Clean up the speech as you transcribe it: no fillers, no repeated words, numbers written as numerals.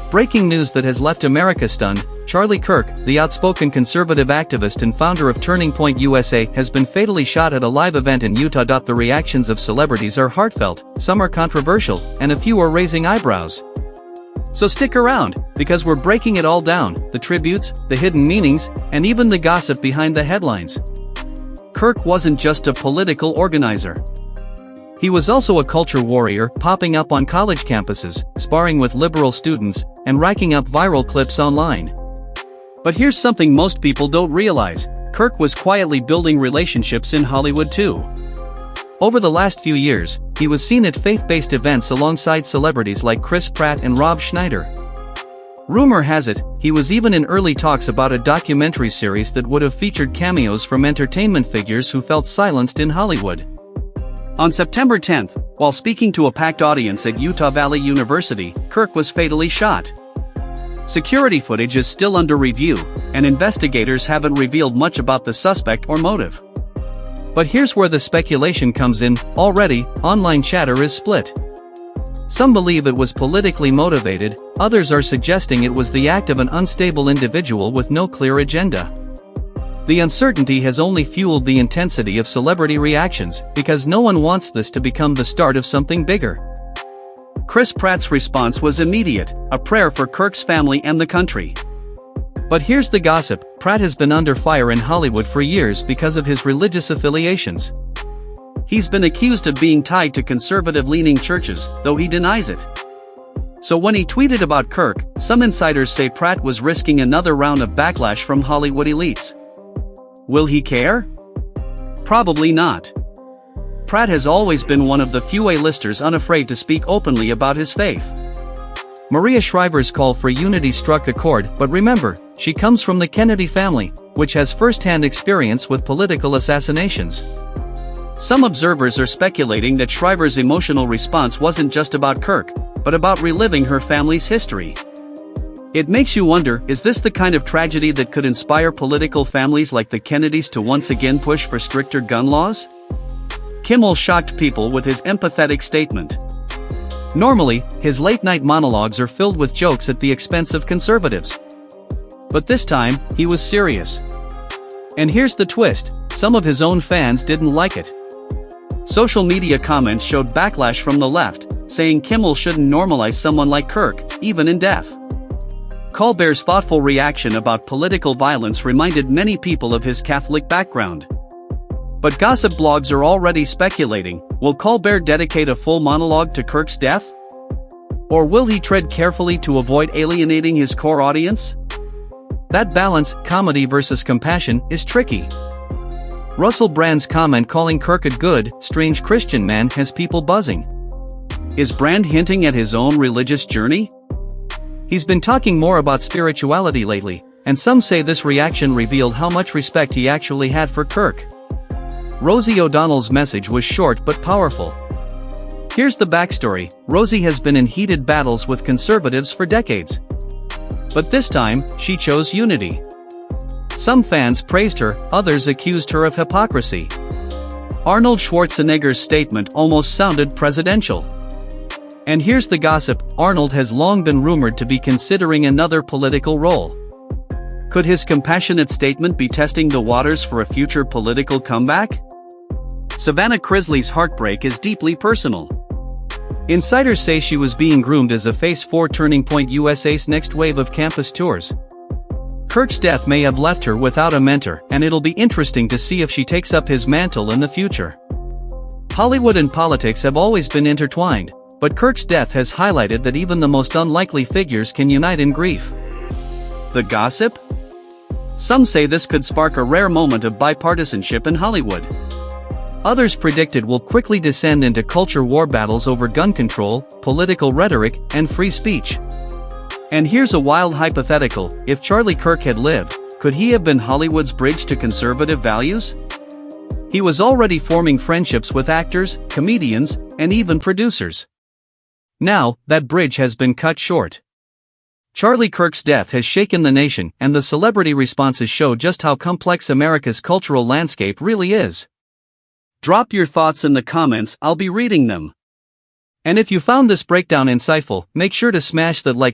Breaking news that has left America stunned: Charlie Kirk, the outspoken conservative activist and founder of Turning Point USA, has been fatally shot at a live event in Utah. The reactions of celebrities are heartfelt, some are controversial, and a few are raising eyebrows. So stick around, because we're breaking it all down: the tributes, the hidden meanings, and even the gossip behind the headlines. Kirk wasn't just a political organizer. He was also a culture warrior, popping up on college campuses, sparring with liberal students, and racking up viral clips online. But here's something most people don't realize: Kirk was quietly building relationships in Hollywood too. Over the last few years, he was seen at faith-based events alongside celebrities like Chris Pratt and Schneider. Rumor has it, he was even in early talks about a documentary series that would have featured cameos from entertainment figures who felt silenced in Hollywood. On September 10th, while speaking to a packed audience at Utah Valley University, Kirk was fatally shot. Security footage is still under review, and investigators haven't revealed much about the suspect or motive. But here's where the speculation comes in. Already, online chatter is split. Some believe it was politically motivated, others are suggesting it was the act of an unstable individual with no clear agenda. The uncertainty has only fueled the intensity of celebrity reactions, because no one wants this to become the start of something bigger. Chris Pratt's response was immediate: a prayer for Kirk's family and the country. But here's the gossip: Pratt has been under fire in Hollywood for years because of his religious affiliations. He's been accused of being tied to conservative-leaning churches, though he denies it. So when he tweeted about Kirk, some insiders say Pratt was risking another round of backlash from Hollywood elites. Will he care? Probably not. Pratt has always been one of the few A-listers unafraid to speak openly about his faith. Maria Shriver's call for unity struck a chord, but remember, she comes from the Kennedy family, which has first-hand experience with political assassinations. Some observers are speculating that Shriver's emotional response wasn't just about Kirk, but about reliving her family's history. It makes you wonder, is this the kind of tragedy that could inspire political families like the Kennedys to once again push for stricter gun laws? Kimmel shocked people with his empathetic statement. Normally, his late-night monologues are filled with jokes at the expense of conservatives. But this time, he was serious. And here's the twist: some of his own fans didn't like it. Social media comments showed backlash from the left, saying Kimmel shouldn't normalize someone like Kirk, even in death. Colbert's thoughtful reaction about political violence reminded many people of his Catholic background. But gossip blogs are already speculating: will Colbert dedicate a full monologue to Kirk's death? Or will he tread carefully to avoid alienating his core audience? That balance, comedy versus compassion, is tricky. Russell Brand's comment calling Kirk a good, strange Christian man has people buzzing. Is Brand hinting at his own religious journey? He's been talking more about spirituality lately, and some say this reaction revealed how much respect he actually had for Kirk. Rosie O'Donnell's message was short but powerful. Here's the backstory: Rosie has been in heated battles with conservatives for decades. But this time, she chose unity. Some fans praised her, others accused her of hypocrisy. Arnold Schwarzenegger's statement almost sounded presidential. And here's the gossip: Arnold has long been rumored to be considering another political role. Could his compassionate statement be testing the waters for a future political comeback? Savannah Chrisley's heartbreak is deeply personal. Insiders say she was being groomed as a face for Turning Point USA's next wave of campus tours. Kirk's death may have left her without a mentor, and it'll be interesting to see if she takes up his mantle in the future. Hollywood and politics have always been intertwined, but Kirk's death has highlighted that even the most unlikely figures can unite in grief. The gossip? Some say this could spark a rare moment of bipartisanship in Hollywood. Others predict it will quickly descend into culture war battles over gun control, political rhetoric, and free speech. And here's a wild hypothetical: if Charlie Kirk had lived, could he have been Hollywood's bridge to conservative values? He was already forming friendships with actors, comedians, and even producers. Now, that bridge has been cut short. Charlie Kirk's death has shaken the nation, and the celebrity responses show just how complex America's cultural landscape really is. Drop your thoughts in the comments, I'll be reading them. And if you found this breakdown insightful, make sure to smash that like